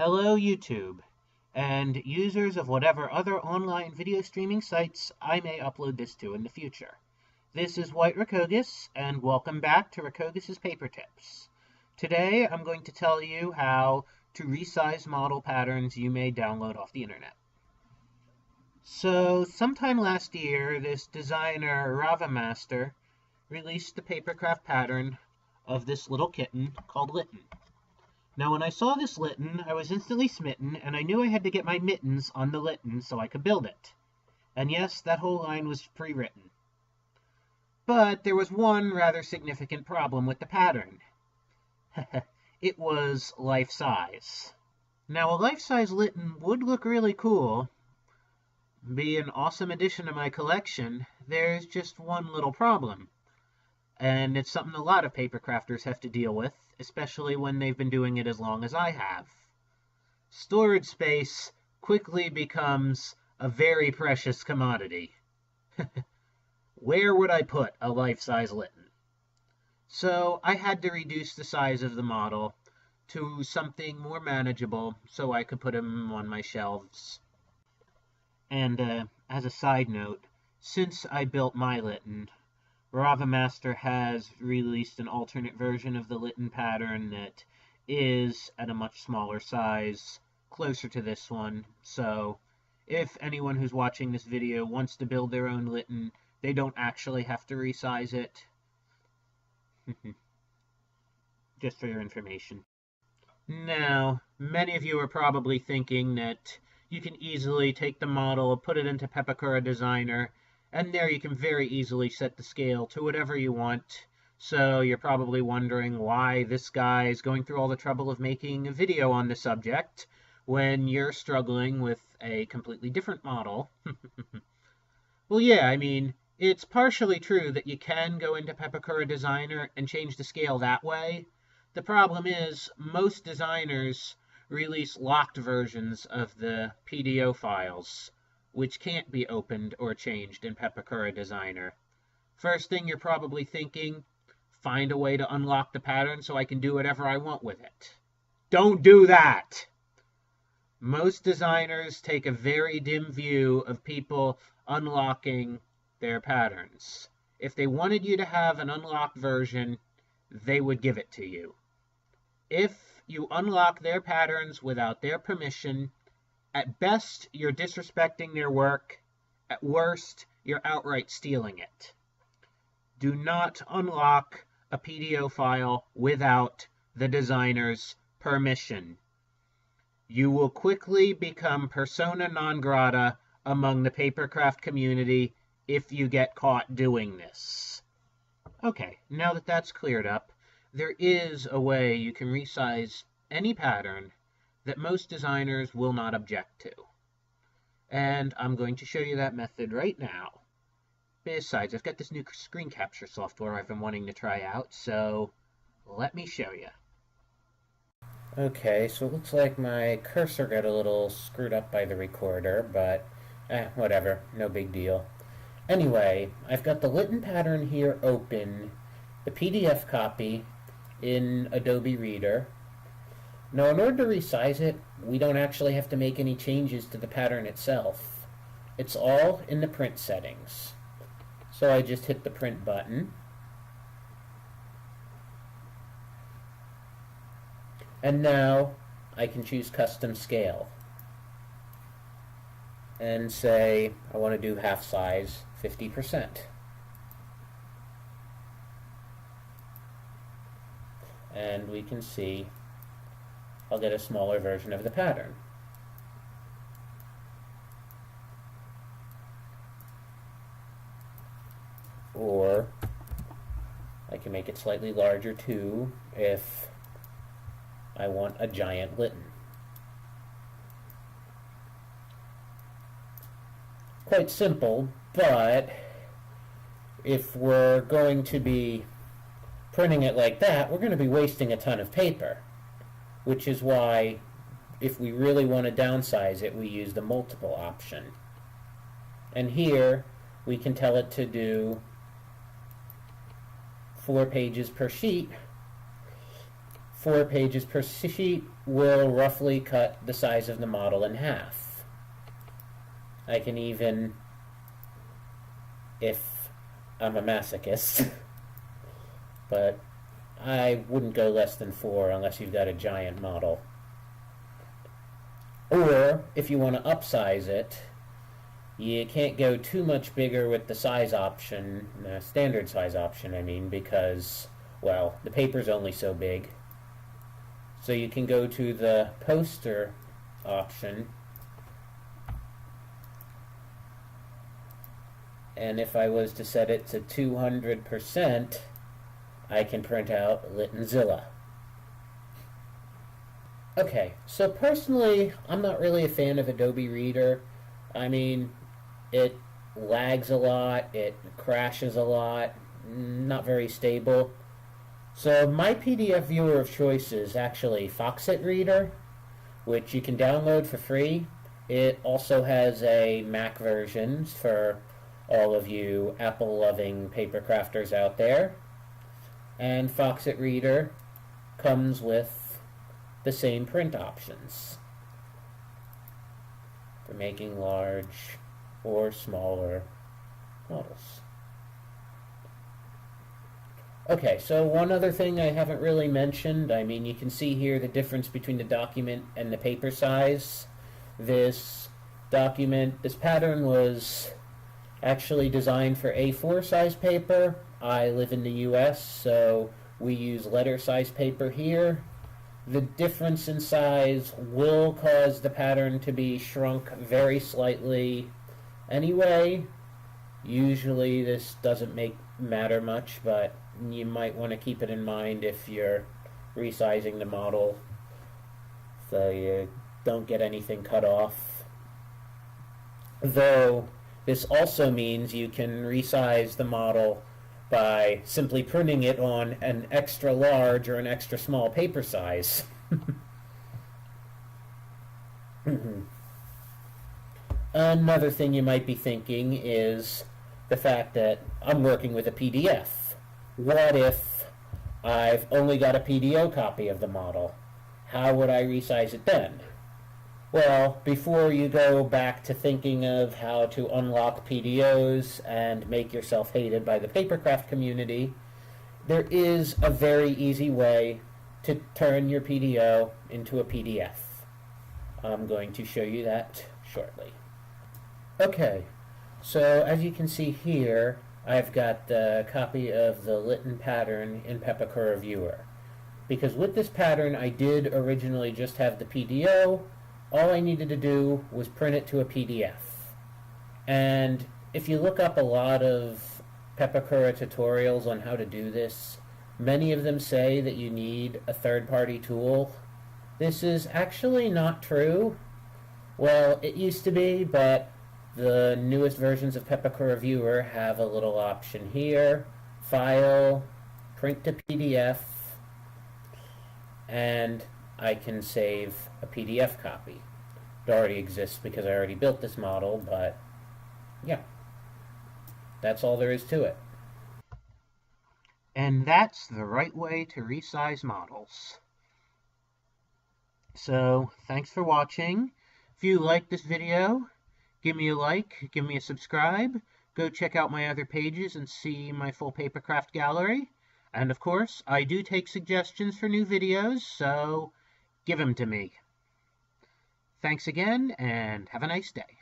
Hello YouTube, and users of whatever other online video streaming sites I may upload this to in the future. This is White Rakogis, and welcome back to Rakogis' PaperTips. Today I'm going to tell you how to resize model patterns you may download off the internet. So, sometime last year, this designer, Rakogis, released the Papercraft pattern of this little kitten called Litten. Now, when I saw this Litten, I was instantly smitten, and I knew I had to get my mittens on the Litten so I could build it. And yes, that whole line was pre-written. But there was one rather significant problem with the pattern. It was life-size. Now, a life-size Litten would look really cool, be an awesome addition to my collection. There's just one little problem. And it's something a lot of papercrafters have to deal with, especially when they've been doing it as long as I have. Storage space quickly becomes a very precious commodity. Where would I put a life-size Litten? So I had to reduce the size of the model to something more manageable so I could put them on my shelves. And as a side note, since I built my Litten, Rakogis has released an alternate version of the Litten pattern that is at a much smaller size, closer to this one. So if anyone who's watching this video wants to build their own Litten, they don't actually have to resize it. Just for your information. Now, many of you are probably thinking that you can easily take the model, put it into Papercraft Designer, and there you can very easily set the scale to whatever you want. So you're probably wondering why this guy is going through all the trouble of making a video on the subject when you're struggling with a completely different model. Well, yeah, I mean, it's partially true that you can go into Papercraft Designer and change the scale that way. The problem is most designers release locked versions of the PDO files, which can't be opened or changed in Papercraft Designer. First thing you're probably thinking, find a way to unlock the pattern so I can do whatever I want with it. Don't do that! Most designers take a very dim view of people unlocking their patterns. If they wanted you to have an unlocked version, they would give it to you. If you unlock their patterns without their permission, at best, you're disrespecting their work. At worst, you're outright stealing it. Do not unlock a PDO file without the designer's permission. You will quickly become persona non grata among the Papercraft community if you get caught doing this. Okay, now that that's cleared up, there is a way you can resize any pattern that most designers will not object to. And I'm going to show you that method right now. Besides, I've got this new screen capture software I've been wanting to try out, so let me show you. Okay, so it looks like my cursor got a little screwed up by the recorder, but whatever, no big deal. Anyway, I've got the Litten pattern here open, the PDF copy in Adobe Reader. Now, in order to resize it, we don't actually have to make any changes to the pattern itself. It's all in the print settings. So I just hit the print button. And now I can choose custom scale. And say I want to do half size 50%. And we can see I'll get a smaller version of the pattern. Or I can make it slightly larger too if I want a giant Litten. Quite simple, but if we're going to be printing it like that, we're going to be wasting a ton of paper, which is why if we really want to downsize it, we use the multiple option. And here we can tell it to do 4 pages per sheet 4 pages per sheet will roughly cut the size of the model in half. I can even, if I'm a masochist, but I wouldn't go less than 4 unless you've got a giant model. Or, if you want to upsize it, you can't go too much bigger with the size option, standard size option, I mean, because, well, the paper's only so big. So you can go to the poster option, and if I was to set it to 200%, I can print out Littenzilla. Okay, so personally, I'm not really a fan of Adobe Reader. I mean, it lags a lot, it crashes a lot, not very stable. So my PDF viewer of choice is actually Foxit Reader, which you can download for free. It also has a Mac version for all of you Apple-loving papercrafters out there. And Foxit Reader comes with the same print options for making large or smaller models. Okay, so one other thing I haven't really mentioned, I mean, you can see here the difference between the document and the paper size. This pattern was actually designed for A4 size paper. I live in the US, so we use letter size paper here. The difference in size will cause the pattern to be shrunk very slightly anyway. Usually this doesn't matter much, but you might want to keep it in mind if you're resizing the model so you don't get anything cut off. Though this also means you can resize the model by simply printing it on an extra large or an extra small paper size. Another thing you might be thinking is the fact that I'm working with a PDF. What if I've only got a PDO copy of the model? How would I resize it then? Well, before you go back to thinking of how to unlock PDOs and make yourself hated by the Papercraft community, there is a very easy way to turn your PDO into a PDF. I'm going to show you that shortly. Okay, so as you can see here, I've got a copy of the Litten pattern in Papercraft Viewer. Because with this pattern, I did originally just have the PDO. All I needed to do was print it to a PDF. And if you look up a lot of Papercraft tutorials on how to do this, many of them say that you need a third-party tool. This is actually not true. Well, it used to be, but the newest versions of Papercraft Viewer have a little option here, File, Print to PDF, and I can save a PDF copy. It already exists because I already built this model, but yeah, that's all there is to it. And that's the right way to resize models. So, thanks for watching. If you like this video, give me a like, give me a subscribe, go check out my other pages and see my full Papercraft gallery. And of course, I do take suggestions for new videos, so give them to me. Thanks again, and have a nice day.